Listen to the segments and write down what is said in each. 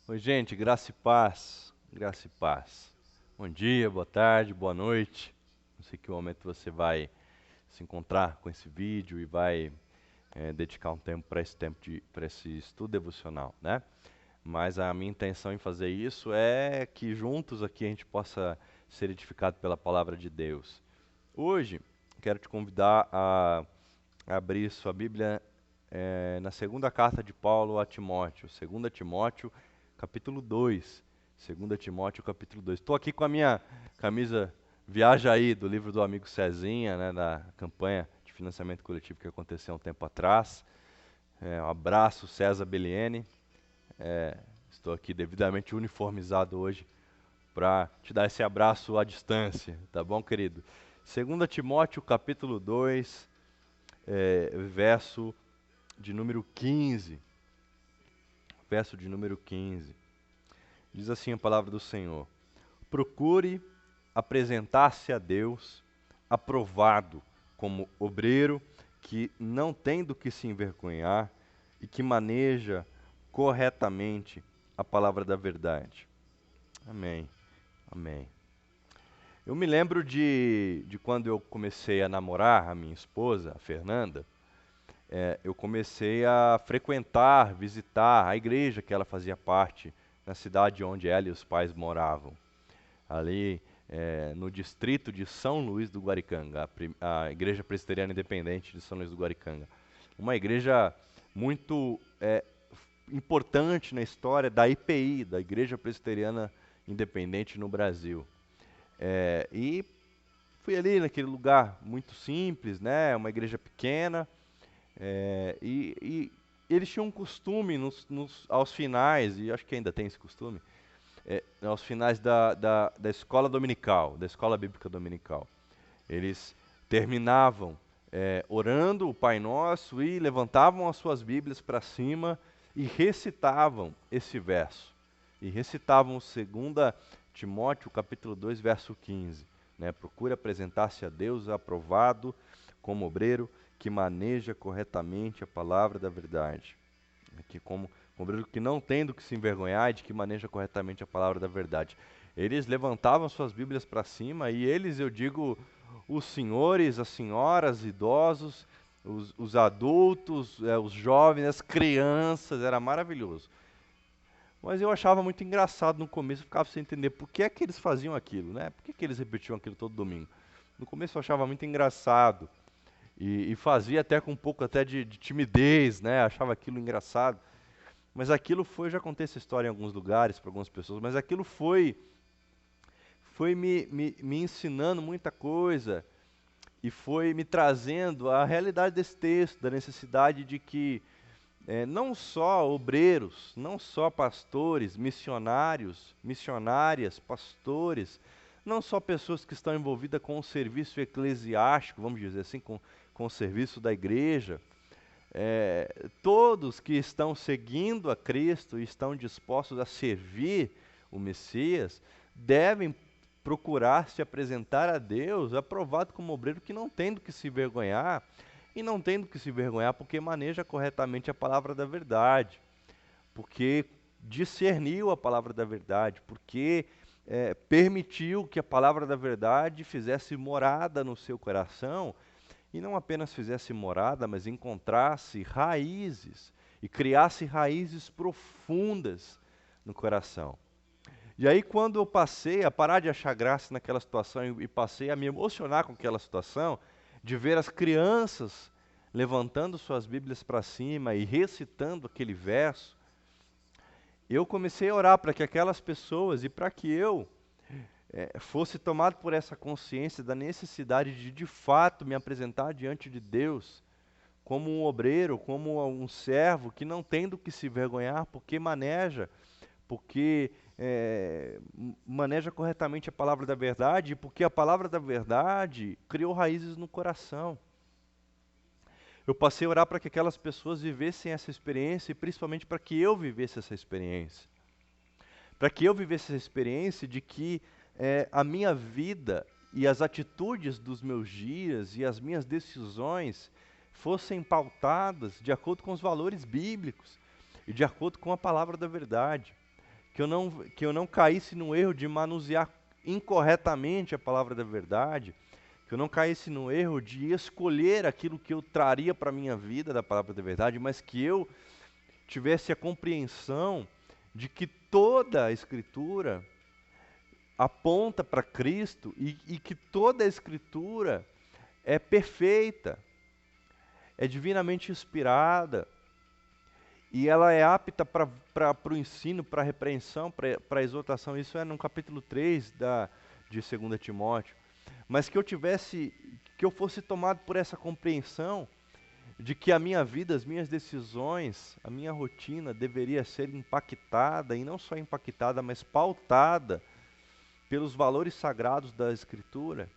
Oi, gente, graça e paz. Graça e paz. Bom dia, boa tarde, boa noite. Não sei que momento você vai se encontrar com esse vídeo e vai dedicar um tempo para esse estudo devocional, né? Mas a minha intenção em fazer isso é que juntos aqui a gente possa ser edificado pela palavra de Deus. Hoje, quero te convidar a abrir sua Bíblia na segunda carta de Paulo a Timóteo, 2 Timóteo, capítulo 2. 2 Timóteo, capítulo 2. Estou aqui com a minha camisa Viaja Aí, do livro do amigo Cezinha, né, da campanha de financiamento coletivo que aconteceu há um tempo atrás. Um abraço, César Beliene. Estou aqui devidamente uniformizado hoje para te dar esse abraço à distância, tá bom, querido? 2 Timóteo, capítulo 2, verso de número 15. Verso de número 15. Diz assim a palavra do Senhor: Procure apresentar-se a Deus aprovado como obreiro que não tem do que se envergonhar e que maneja corretamente a palavra da verdade. Amém. Amém. Eu me lembro de quando eu comecei a namorar a minha esposa, a Fernanda. Eu comecei a frequentar, visitar a igreja que ela fazia parte na cidade onde ela e os pais moravam, ali no distrito de São Luís do Guaricanga, a Igreja Presbiteriana Independente de São Luís do Guaricanga. Uma igreja muito importante na história da IPI, da Igreja Presbiteriana Independente no Brasil. E fui ali naquele lugar muito simples, né? Uma igreja pequena, e eles tinham um costume aos finais, e acho que ainda tem esse costume, aos finais da escola dominical, da escola bíblica dominical. Eles terminavam orando o Pai Nosso e levantavam as suas Bíblias para cima e recitavam esse verso. E recitavam 2 Timóteo capítulo 2, verso 15. Né? Procure apresentar-se a Deus aprovado como obreiro que maneja corretamente a palavra da verdade. Que como obreiro que não tem do que se envergonhar e de que maneja corretamente a palavra da verdade. Eles levantavam suas Bíblias para cima e eles, eu digo, os senhores, as senhoras, idosos, os adultos, os jovens, as crianças, era maravilhoso. Mas eu achava muito engraçado no começo, eu ficava sem entender por que é que eles faziam aquilo, né? Por que é que eles repetiam aquilo todo domingo? No começo eu achava muito engraçado e fazia até com um pouco até de timidez, né? Achava aquilo engraçado. Mas aquilo foi, já contei essa história em alguns lugares para algumas pessoas, mas aquilo foi me ensinando muita coisa e foi me trazendo a realidade desse texto, da necessidade de que não só obreiros, não só pastores, missionários, missionárias, pastores, não só pessoas que estão envolvidas com o serviço eclesiástico, vamos dizer assim, com o serviço da igreja, todos que estão seguindo a Cristo e estão dispostos a servir o Messias, devem procurar se apresentar a Deus aprovado como obreiro que não tem do que se vergonhar, e não tem do que se vergonhar porque maneja corretamente a palavra da verdade, porque discerniu a palavra da verdade, porque permitiu que a palavra da verdade fizesse morada no seu coração, e não apenas fizesse morada, mas encontrasse raízes e criasse raízes profundas no coração. E aí, quando eu passei a parar de achar graça naquela situação e passei a me emocionar com aquela situação, de ver as crianças levantando suas Bíblias para cima e recitando aquele verso, eu comecei a orar para que aquelas pessoas e para que eu fosse tomado por essa consciência da necessidade de fato me apresentar diante de Deus como um obreiro, como um servo que não tem do que se vergonhar, porque maneja corretamente a palavra da verdade, porque a palavra da verdade criou raízes no coração. Eu passei a orar para que aquelas pessoas vivessem essa experiência e principalmente para que eu vivesse essa experiência. Para que eu vivesse essa experiência de que a minha vida e as atitudes dos meus dias e as minhas decisões fossem pautadas de acordo com os valores bíblicos e de acordo com a palavra da verdade. que eu não caísse no erro de manusear incorretamente a palavra da verdade, que eu não caísse no erro de escolher aquilo que eu traria para a minha vida da palavra da verdade, mas que eu tivesse a compreensão de que toda a Escritura aponta para Cristo e que toda a Escritura é perfeita, é divinamente inspirada e ela é apta para o ensino, para a repreensão, para a exortação. Isso é no capítulo 3 de 2 Timóteo. Mas que eu fosse tomado por essa compreensão de que a minha vida, as minhas decisões, a minha rotina deveria ser impactada, e não só impactada, mas pautada pelos valores sagrados da Escritura,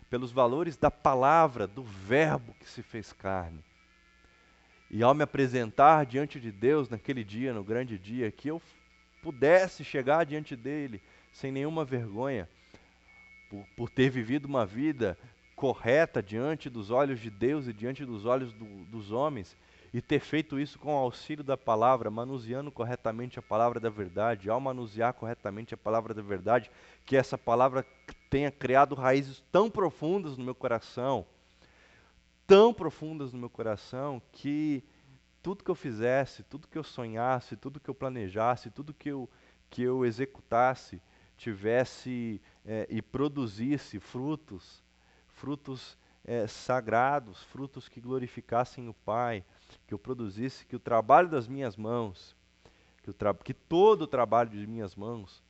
pelos valores da palavra, do Verbo que se fez carne. E ao me apresentar diante de Deus naquele dia, no grande dia, que eu pudesse chegar diante dele sem nenhuma vergonha, por ter vivido uma vida correta diante dos olhos de Deus e diante dos olhos dos homens, e ter feito isso com o auxílio da palavra, manuseando corretamente a palavra da verdade. Ao manusear corretamente a palavra da verdade, que essa palavra tenha criado raízes tão profundas no meu coração, que tudo que eu fizesse, tudo que eu sonhasse, tudo que eu planejasse, tudo que eu executasse, tivesse e produzisse frutos sagrados, frutos que glorificassem o Pai, que eu produzisse, que o trabalho das minhas mãos, que todo o trabalho de minhas mãos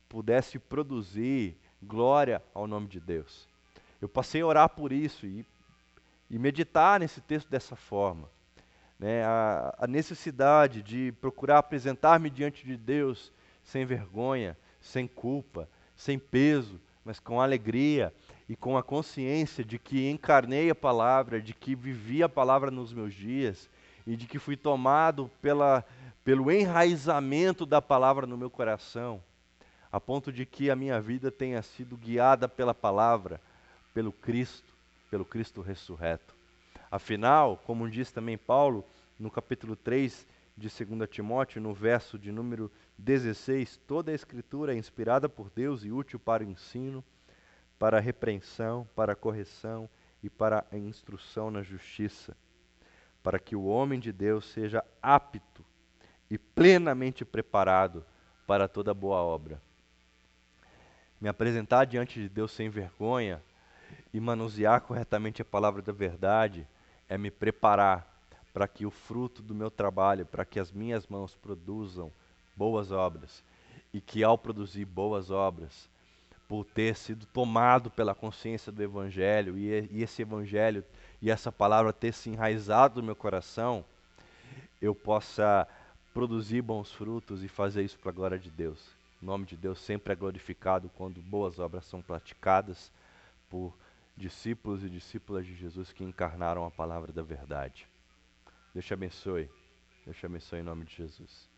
pudesse produzir glória ao nome de Deus. Eu passei a orar por isso e meditar nesse texto dessa forma. Né, a necessidade de procurar apresentar-me diante de Deus sem vergonha, sem culpa, sem peso, mas com alegria e com a consciência de que encarnei a palavra, de que vivi a palavra nos meus dias e de que fui tomado pelo enraizamento da palavra no meu coração, a ponto de que a minha vida tenha sido guiada pela palavra, pelo Cristo ressurreto. Afinal, como diz também Paulo, no capítulo 3 de 2 Timóteo, no verso de número 16, toda a Escritura é inspirada por Deus e útil para o ensino, para a repreensão, para a correção e para a instrução na justiça, para que o homem de Deus seja apto e plenamente preparado para toda boa obra. Me apresentar diante de Deus sem vergonha e manusear corretamente a palavra da verdade é me preparar para que o fruto do meu trabalho, para que as minhas mãos produzam boas obras, e que ao produzir boas obras, por ter sido tomado pela consciência do Evangelho, e esse Evangelho e essa palavra ter se enraizado no meu coração, eu possa produzir bons frutos e fazer isso para a glória de Deus. O nome de Deus sempre é glorificado quando boas obras são praticadas por discípulos e discípulas de Jesus que encarnaram a palavra da verdade. Deus te abençoe. Deus te abençoe em nome de Jesus.